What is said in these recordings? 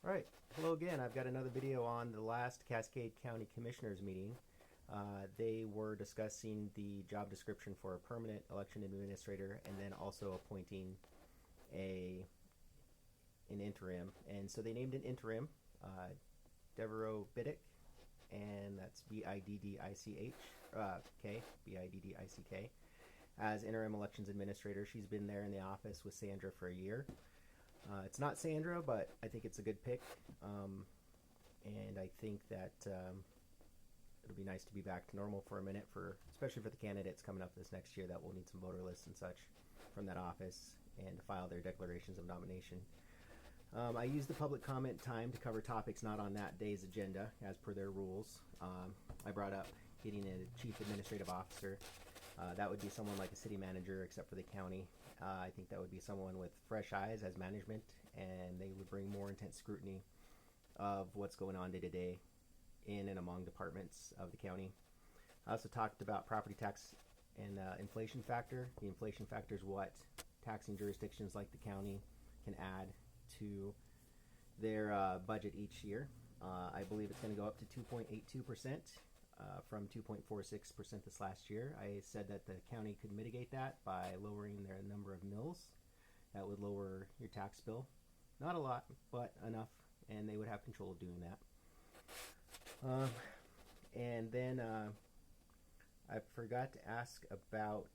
Alright, hello again. I've got another video on the last Cascade County Commissioners meeting. They were discussing the job description for a permanent election administrator and then also appointing an interim. And so they named an interim, Devereaux Biddick, and that's B-I-D-D-I-C-H, B-I-D-D-I-C-K, as interim elections administrator. She's been there in the office with Sandra for a year. It's not Sandra, but I think it's a good pick, and I think that it'll be nice to be back to normal for a minute, especially for the candidates coming up this next year that will need some voter lists and such from that office and to file their declarations of nomination. I used the public comment time to cover topics not on that day's agenda as per their rules. I brought up getting a chief administrative officer. That would be someone like a city manager, except for the county. I think that would be someone with fresh eyes as management, and they would bring more intense scrutiny of what's going on day to day in and among departments of the county. I also talked about property tax and inflation factor. The inflation factor is what taxing jurisdictions like the county can add to their budget each year. I believe it's going to go up to 2.82%. From 2.46% this last year. I said that the county could mitigate that by lowering their number of mills. That would lower your tax bill. Not a lot, but enough, and they would have control of doing that. And then I forgot to ask about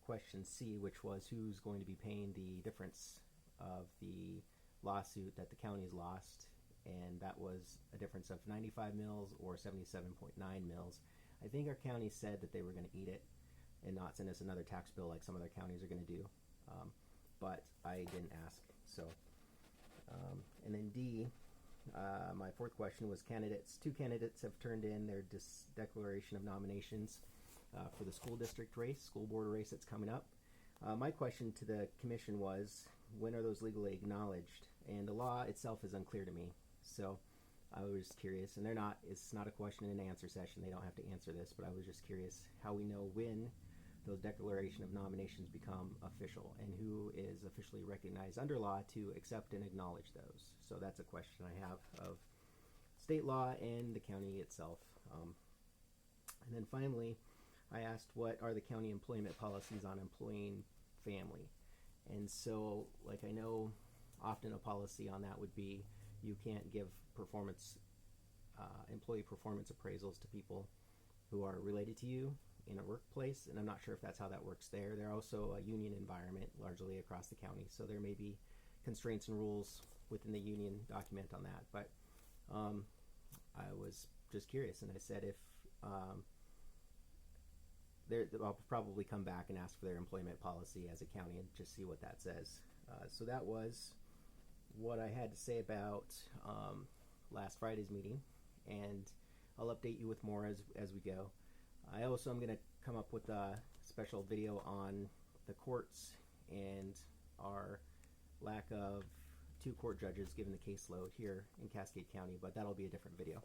question C, which was who's going to be paying the difference of the lawsuit that the county's lost, and that was a difference of 95 mils or 77.9 mils. I think our county said that they were going to eat it and not send us another tax bill like some other counties are going to do, but I didn't ask. So, and then D, my fourth question was candidates. Two candidates have turned in their declaration of nominations for the school district race, school board race that's coming up. My question to the commission was, when are those legally acknowledged? And the law itself is unclear to me. So I was curious, and it's not a question and answer session. They don't have to answer this, but I was just curious how we know when those declaration of nominations become official and who is officially recognized under law to accept and acknowledge those. So that's a question I have of state law and the county itself. And then finally, I asked what are the county employment policies on employing family. And so, like, I know often a policy on that would be you can't give employee performance appraisals to people who are related to you in a workplace, and I'm not sure if that's how that works there. They're also a union environment largely across the county, so there may be constraints and rules within the union document on that. But I was just curious, and I said if I'll probably come back and ask for their employment policy as a county and just see what that says. So that was what I had to say about last Friday's meeting, and I'll update you with more as we go. I also am going to come up with a special video on the courts and our lack of 2 court judges given the caseload here in Cascade County, but that'll be a different video.